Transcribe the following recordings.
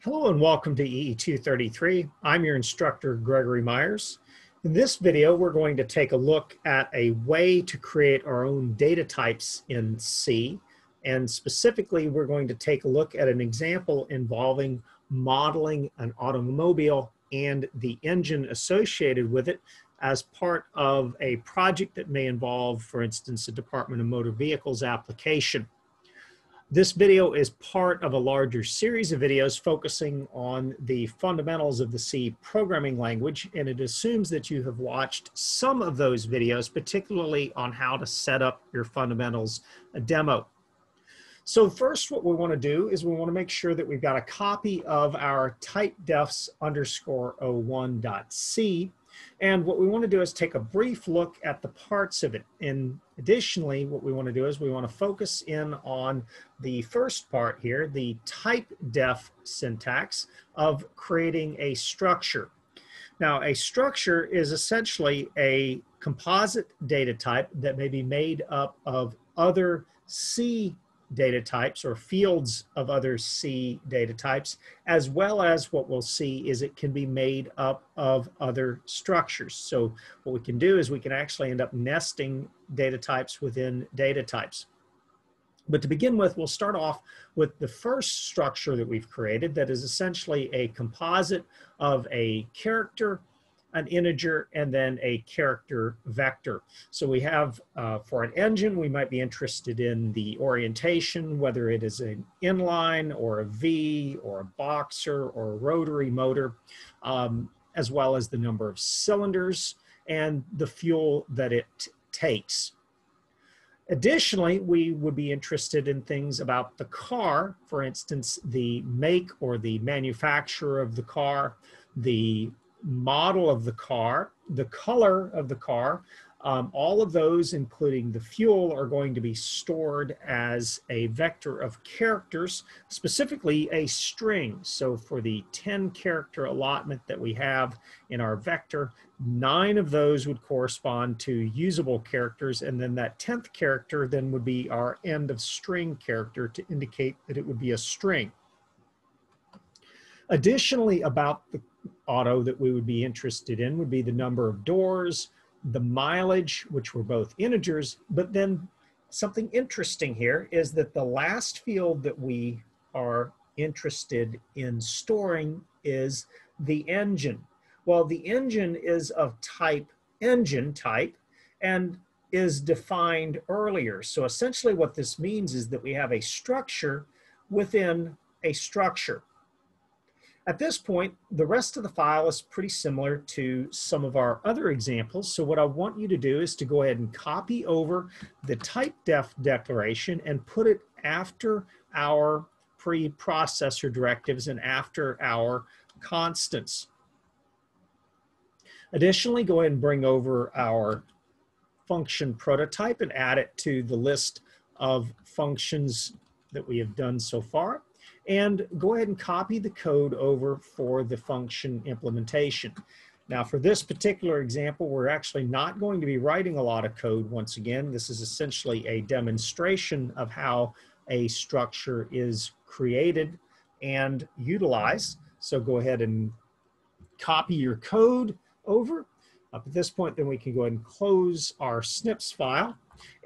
Hello and welcome to EE233. I'm your instructor, Gregory Myers. In this video, we're going to take a look at a way to create our own data types in C. And specifically, we're going to take a look at an example involving modeling an automobile and the engine associated with it as part of a project that may involve, for instance, a Department of Motor Vehicles application. This video is part of a larger series of videos focusing on the fundamentals of the C programming language, and it assumes that you have watched some of those videos, particularly on how to set up your fundamentals demo. So first, what we want to do is we want to make sure that we've got a copy of our typedefs_01.c. And what we want to do is take a brief look at the parts of it. And additionally, what we want to do is we want to focus in on the first part here, the typedef syntax of creating a structure. Now, a structure is essentially a composite data type that may be made up of other C data types or fields of other C data types, as well as what we'll see is it can be made up of other structures. So what we can do is we can actually end up nesting data types within data types. But to begin with, we'll start off with the first structure that we've created that is essentially a composite of a character, an integer, and then a character vector. So we have, for an engine, we might be interested in the orientation, whether it is an inline or a V or a boxer or a rotary motor, as well as the number of cylinders and the fuel that it takes. Additionally, we would be interested in things about the car, for instance, the make or the manufacturer of the car, the model of the car, the color of the car, all of those, including the fuel, are going to be stored as a vector of characters, specifically a string. So for the 10 character allotment that we have in our vector, 9 of those would correspond to usable characters, and then that 10th character then would be our end of string character to indicate that it would be a string. Additionally, about the auto that we would be interested in would be the number of doors, the mileage, which were both integers, but then something interesting here is that the last field that we are interested in storing is the engine. Well, the engine is of type engine type and is defined earlier. So essentially what this means is that we have a structure within a structure. At this point, the rest of the file is pretty similar to some of our other examples. So what I want you to do is to go ahead and copy over the typedef declaration and put it after our preprocessor directives and after our constants. Additionally, go ahead and bring over our function prototype and add it to the list of functions that we have done so far. And go ahead and copy the code over for the function implementation. Now, for this particular example, we're actually not going to be writing a lot of code once again. This is essentially a demonstration of how a structure is created and utilized. So go ahead and copy your code over. Up at this point, then we can go ahead and close our snips file.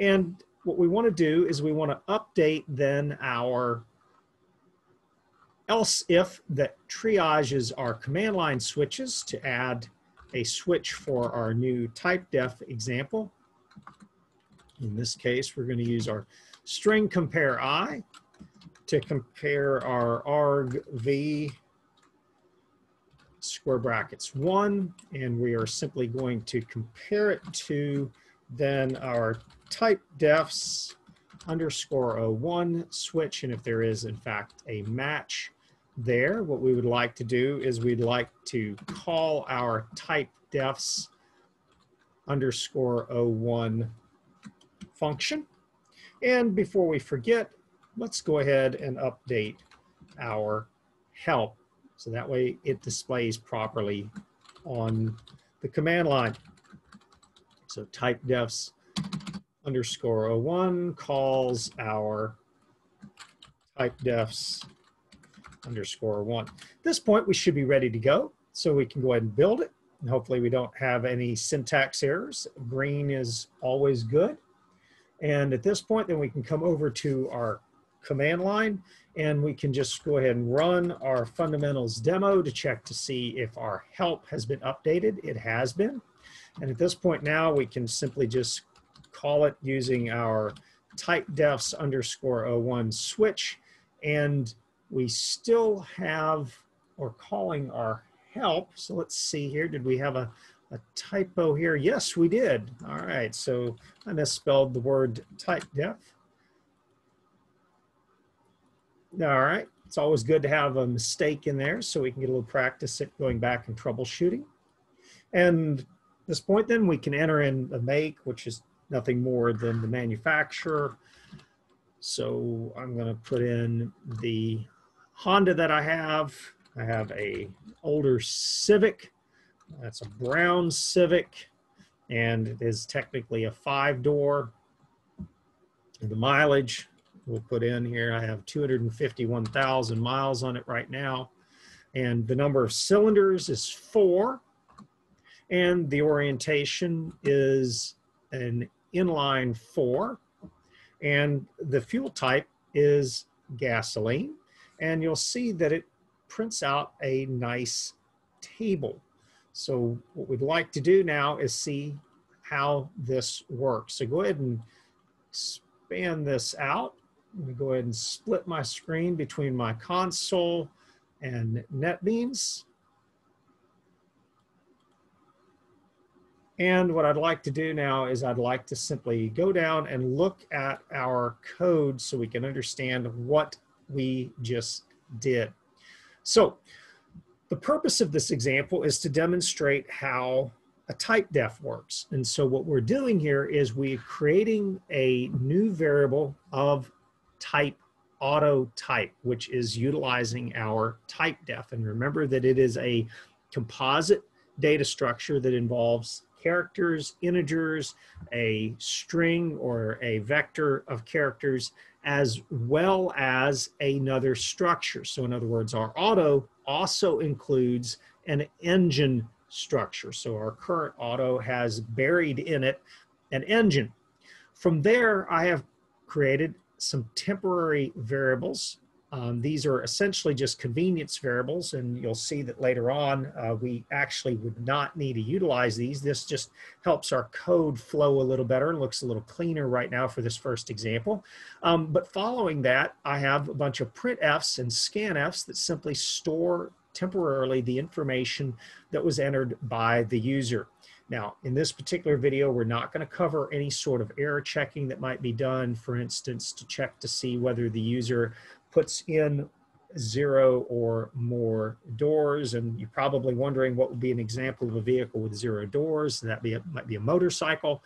And what we want to do is we want to update then our else if that triages our command line switches to add a switch for our new typedef example. In this case, we're going to use our string compare I to compare our argv square brackets 1, and we are simply going to compare it to then our typedefs_01 switch, and if there is in fact a match there, what we would like to do is we'd like to call our typedefs_01 function. And before we forget, let's go ahead and update our help. So that way it displays properly on the command line. So typedefs_01 calls our typedefs underscore 1. At this point, we should be ready to go. So we can go ahead and build it. And hopefully we don't have any syntax errors. Green is always good. And at this point, then we can come over to our command line and we can just go ahead and run our fundamentals demo to check to see if our help has been updated. It has been. And at this point now, we can simply just call it using our type defs underscore 01 switch. And we still have, or calling our help. So let's see here. Did we have a typo here? Yes, we did. All right. So I misspelled the word type def. All right. It's always good to have a mistake in there so we can get a little practice at going back and troubleshooting. And at this point, then we can enter in the make, which is nothing more than the manufacturer. So I'm going to put in the Honda that I have. I have a older Civic. That's a brown Civic, and it is technically a 5-door. The mileage we'll put in here, I have 251,000 miles on it right now. And the number of cylinders is 4. And the orientation is an inline 4. And the fuel type is gasoline. And you'll see that it prints out a nice table. So what we'd like to do now is see how this works. So go ahead and expand this out. Let me go ahead and split my screen between my console and NetBeans. And what I'd like to do now is I'd like to simply go down and look at our code so we can understand what we just did. So the purpose of this example is to demonstrate how a type def works. And so what we're doing here is we're creating a new variable of type auto type, which is utilizing our type def. And remember that it is a composite data structure that involves characters, integers, a string or a vector of characters, as well as another structure. So in other words, our auto also includes an engine structure. So our current auto has buried in it an engine. From there, I have created some temporary variables. These are essentially just convenience variables, and you'll see that later on we actually would not need to utilize these. This just helps our code flow a little better and looks a little cleaner right now for this first example. But following that, I have a bunch of printfs and scanfs that simply store temporarily the information that was entered by the user. Now, in this particular video, we're not going to cover any sort of error checking that might be done, for instance, to check to see whether the user puts in 0 or more doors. And you're probably wondering what would be an example of a vehicle with 0 doors. That might be a motorcycle.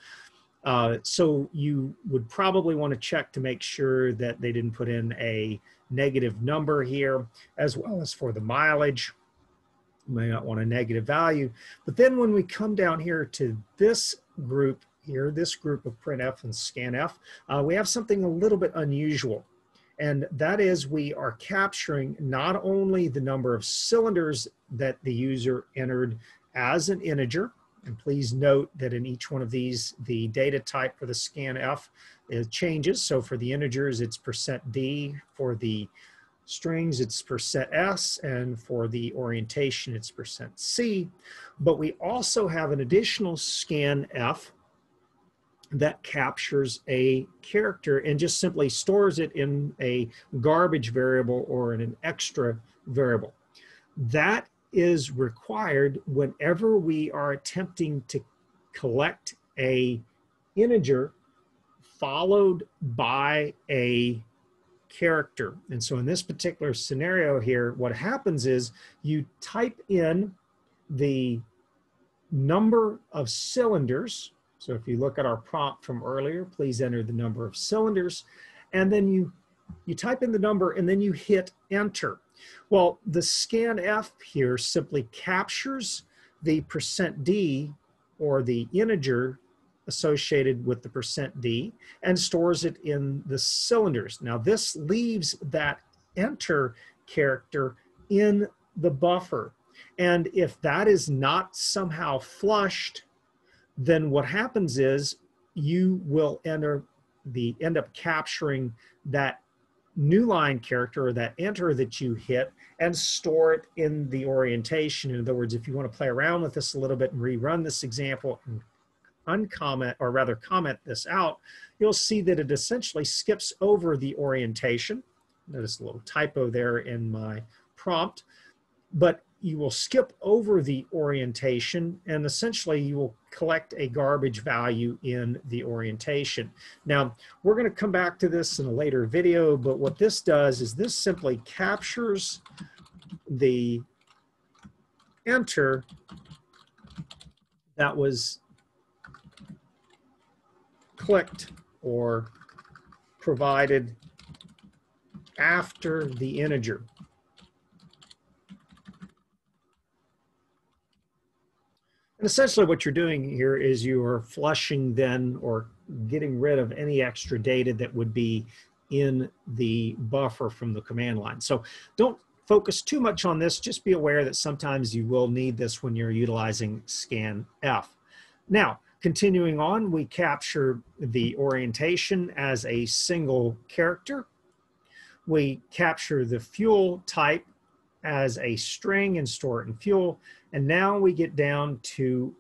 So you would probably want to check to make sure that they didn't put in a negative number here, as well as for the mileage. You may not want a negative value. But then when we come down here to this group here, this group of printf and scanf, we have something a little bit unusual. And that is we are capturing not only the number of cylinders that the user entered as an integer, and please note that in each one of these, the data type for the scanf changes. So for the integers, it's %d. For the strings, it's %s. And for the orientation, it's %c. But we also have an additional scanf that captures a character and just simply stores it in a garbage variable or in an extra variable. That is required whenever we are attempting to collect a integer followed by a character. And so in this particular scenario here, what happens is you type in the number of cylinders. So if you look at our prompt from earlier, please enter the number of cylinders, and then you type in the number and then you hit enter. Well, the scanf here simply captures the %d or the integer associated with the %d and stores it in the cylinders. Now this leaves that enter character in the buffer. And if that is not somehow flushed, then what happens is you will end up capturing that new line character or that enter that you hit and store it in the orientation. In other words, if you want to play around with this a little bit and rerun this example and uncomment, or rather comment this out, you'll see that it essentially skips over the orientation. Notice a little typo there in my prompt, but you will skip over the orientation and essentially you will collect a garbage value in the orientation. Now, we're going to come back to this in a later video, but what this does is this simply captures the enter that was clicked or provided after the integer. And essentially what you're doing here is you are flushing then or getting rid of any extra data that would be in the buffer from the command line. So don't focus too much on this. Just be aware that sometimes you will need this when you're utilizing scanf. Now, continuing on, we capture the orientation as a single character. We capture the fuel type as a string and store it in fuel. And now we get down to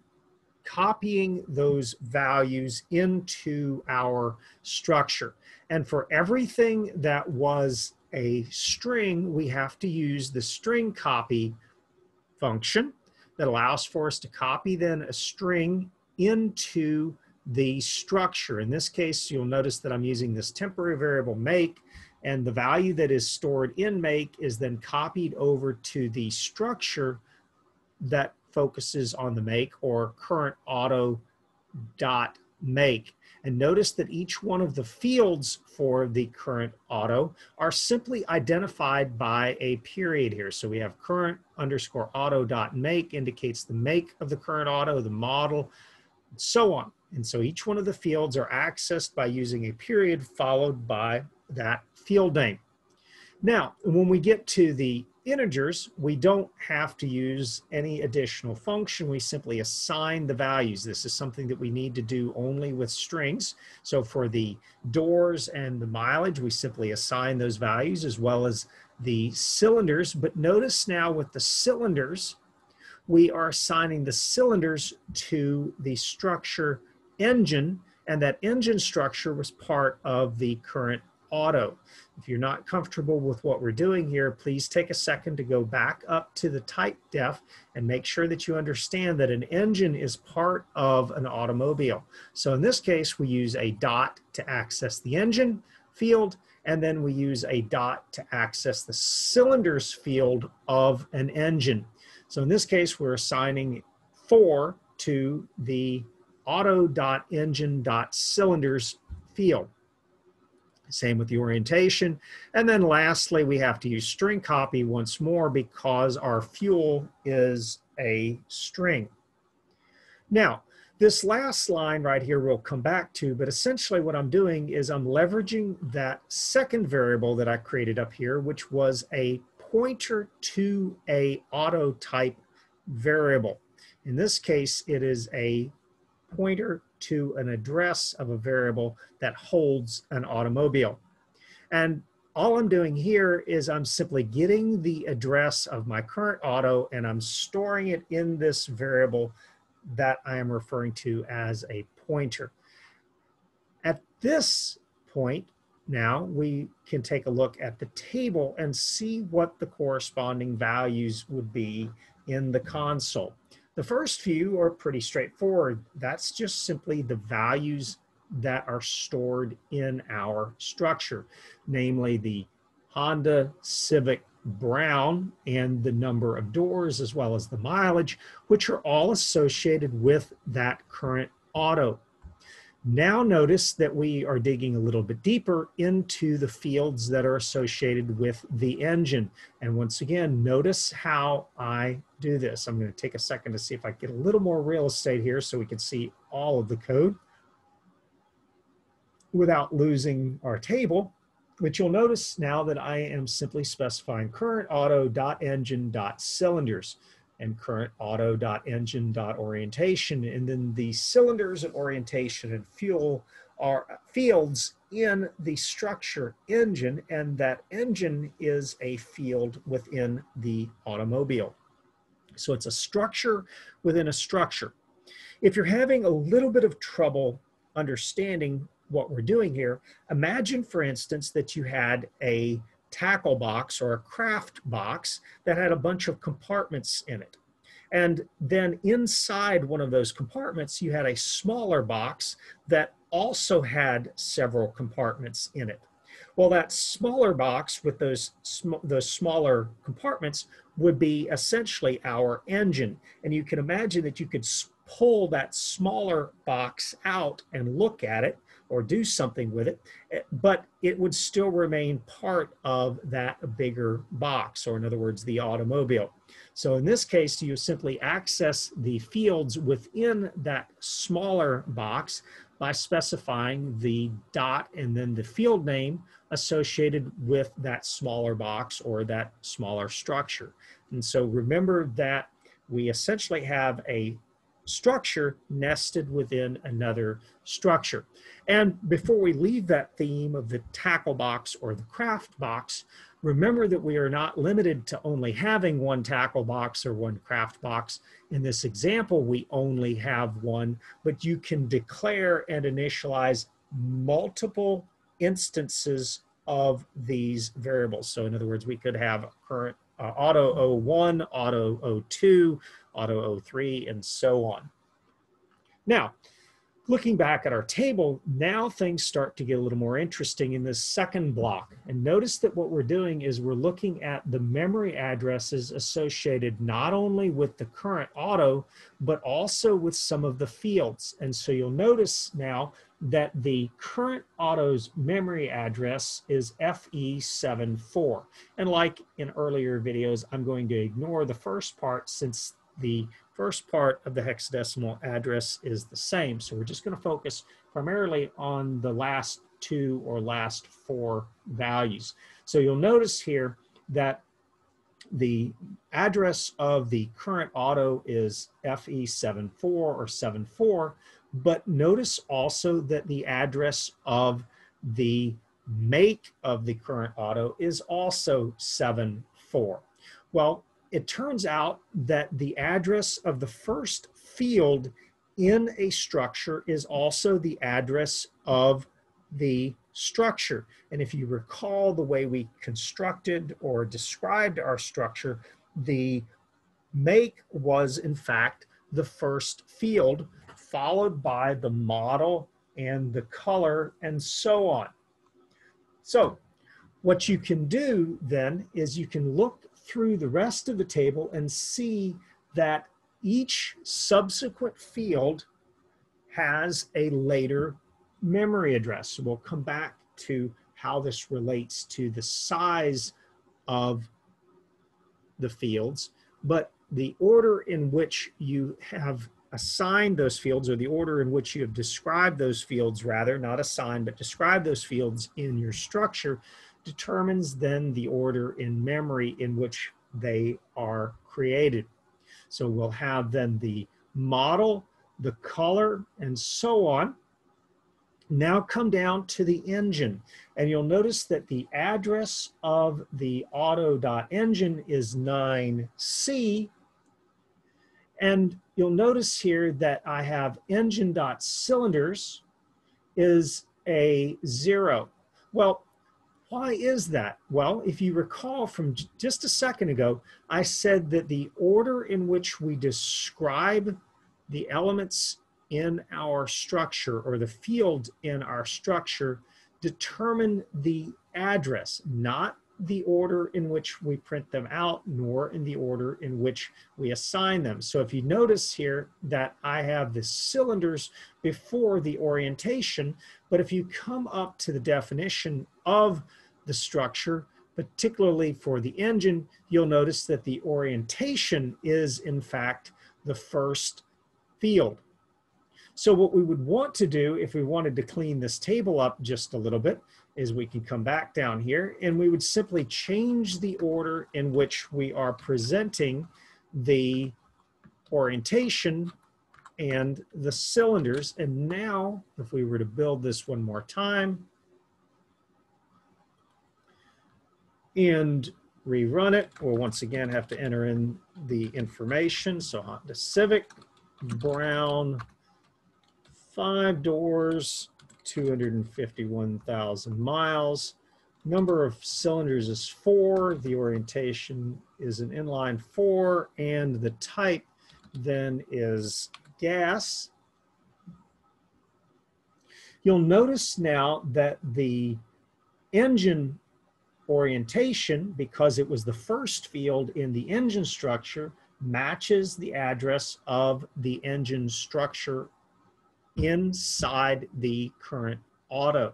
copying those values into our structure. And for everything that was a string, we have to use the string copy function that allows for us to copy then a string into the structure. In this case, you'll notice that I'm using this temporary variable make, and the value that is stored in make is then copied over to the structure that focuses on the make, or current auto dot make. And notice that each one of the fields for the current auto are simply identified by a period here. So we have current underscore auto dot make indicates the make of the current auto, the model, and so on. And so each one of the fields are accessed by using a period followed by that field name. Now, when we get to the integers, we don't have to use any additional function. We simply assign the values. This is something that we need to do only with strings. So for the doors and the mileage, we simply assign those values as well as the cylinders. But notice now with the cylinders, we are assigning the cylinders to the structure engine, and that engine structure was part of the current auto. If you're not comfortable with what we're doing here, please take a second to go back up to the type def and make sure that you understand that an engine is part of an automobile. So in this case, we use a dot to access the engine field, and then we use a dot to access the cylinders field of an engine. So in this case, we're assigning 4 to the auto.engine.cylinders field. Same with the orientation. And then lastly, we have to use string copy once more because our fuel is a string. Now, this last line right here we'll come back to, but essentially what I'm doing is I'm leveraging that second variable that I created up here, which was a pointer to a auto type variable. In this case, it is a pointer to an address of a variable that holds an automobile. And all I'm doing here is I'm simply getting the address of my current auto and I'm storing it in this variable that I am referring to as a pointer. At this point, now we can take a look at the table and see what the corresponding values would be in the console. The first few are pretty straightforward. That's just simply the values that are stored in our structure, namely the Honda Civic Brown and the number of doors as well as the mileage, which are all associated with that current auto. Now notice that we are digging a little bit deeper into the fields that are associated with the engine. And once again, notice how I do this. I'm going to take a second to see if I get a little more real estate here so we can see all of the code without losing our table. But you'll notice now that I am simply specifying current auto.engine.cylinders and current auto.engine.orientation. And then the cylinders and orientation and fuel are fields in the structure engine, and that engine is a field within the automobile. So it's a structure within a structure. If you're having a little bit of trouble understanding what we're doing here, imagine, for instance, that you had a tackle box or a craft box that had a bunch of compartments in it. And then inside one of those compartments, you had a smaller box that also had several compartments in it. Well, that smaller box with those smaller compartments would be essentially our engine. And you can imagine that you could pull that smaller box out and look at it or do something with it, but it would still remain part of that bigger box, or in other words, the automobile. So in this case, you simply access the fields within that smaller box by specifying the dot and then the field name associated with that smaller box or that smaller structure. And so remember that we essentially have a structure nested within another structure. And before we leave that theme of the tackle box or the craft box, remember that we are not limited to only having one tackle box or one craft box. In this example, we only have one, but you can declare and initialize multiple instances of these variables. So in other words, we could have current auto 01, auto 02, auto 03, and so on. Now, looking back at our table, now things start to get a little more interesting in this second block. And notice that what we're doing is we're looking at the memory addresses associated not only with the current auto, but also with some of the fields. And so you'll notice now that the current auto's memory address is FE74. And like in earlier videos, I'm going to ignore the first part since the first part of the hexadecimal address is the same. So we're just going to focus primarily on the last two or last four values. So you'll notice here that the address of the current auto is FE74 or 74, but notice also that the address of the make of the current auto is also 74. Well, it turns out that the address of the first field in a structure is also the address of the structure. And if you recall the way we constructed or described our structure, the make was in fact the first field, followed by the model and the color and so on. So what you can do then is you can look through the rest of the table and see that each subsequent field has a later memory address. We'll come back to how this relates to the size of the fields, but the order in which you have assigned those fields, or the order in which you have described those fields, rather, not assigned, but describe those fields in your structure, determines then the order in memory in which they are created. So we'll have then the model, the color, and so on. Now come down to the engine, and you'll notice that the address of the auto.engine is 9C, and you'll notice here that I have engine.cylinders is a 0. Well, why is that? Well, if you recall from just a second ago, I said that the order in which we describe the elements in our structure, or the field in our structure, determine the address, not the order in which we print them out, nor in the order in which we assign them. So if you notice here that I have the cylinders before the orientation, but if you come up to the definition of the structure, particularly for the engine, you'll notice that the orientation is in fact the first field. So what we would want to do if we wanted to clean this table up just a little bit is we can come back down here and we would simply change the order in which we are presenting the orientation and the cylinders. And now if we were to build this one more time and rerun it, we'll once again have to enter in the information. So Honda Civic, brown, 5 doors, 251,000 miles. Number of cylinders is 4. The orientation is an inline 4, and the type then is gas. You'll notice now that the engine orientation, because it was the first field in the engine structure, matches the address of the engine structure inside the current auto.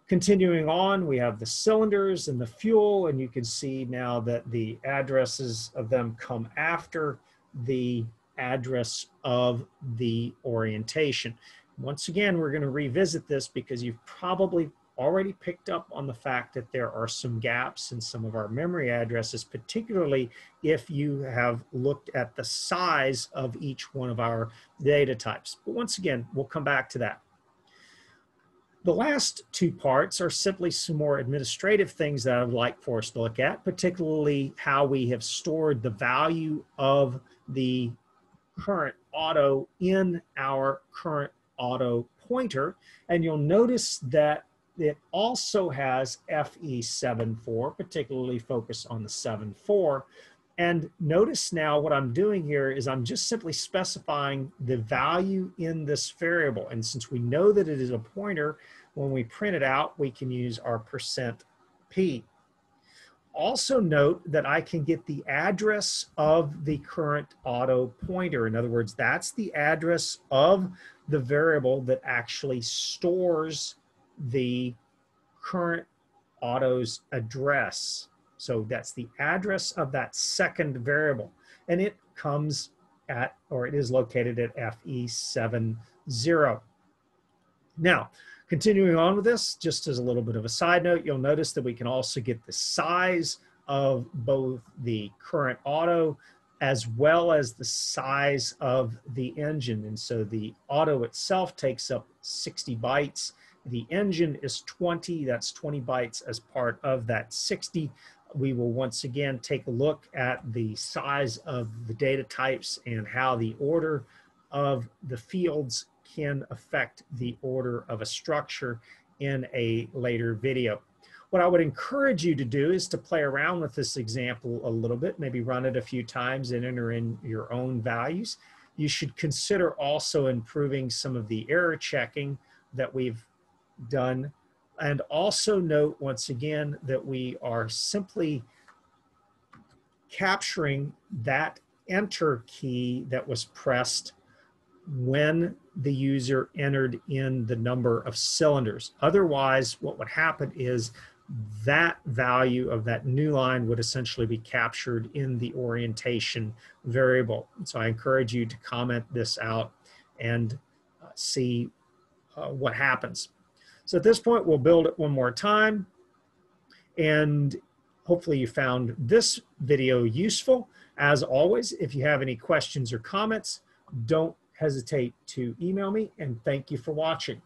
Continuing on, we have the cylinders and the fuel, and you can see now that the addresses of them come after the address of the orientation. Once again, we're going to revisit this because you've probably already picked up on the fact that there are some gaps in some of our memory addresses, particularly if you have looked at the size of each one of our data types. But once again, we'll come back to that. The last two parts are simply some more administrative things that I would like for us to look at, particularly how we have stored the value of the current auto in our current auto pointer. And you'll notice that it also has FE74, particularly focused on the 7.4. And notice now what I'm doing here is I'm just simply specifying the value in this variable. And since we know that it is a pointer, when we print it out, we can use our %P. Also note that I can get the address of the current auto pointer. In other words, that's the address of the variable that actually stores the current auto's address. So that's the address of that second variable. And it comes at, or it is located at FE70. Now, continuing on with this, just as a little bit of a side note, you'll notice that we can also get the size of both the current auto as well as the size of the engine. And so the auto itself takes up 60 bytes. The engine is 20, that's 20 bytes as part of that 60. We will once again take a look at the size of the data types and how the order of the fields can affect the order of a structure in a later video. What I would encourage you to do is to play around with this example a little bit, maybe run it a few times and enter in your own values. You should consider also improving some of the error checking that we've done. And also note once again that we are simply capturing that enter key that was pressed when the user entered in the number of cylinders. Otherwise, what would happen is that value of that new line would essentially be captured in the orientation variable. So I encourage you to comment this out and see what happens. So at this point, we'll build it one more time. And hopefully you found this video useful. As always, if you have any questions or comments, don't hesitate to email me, and thank you for watching.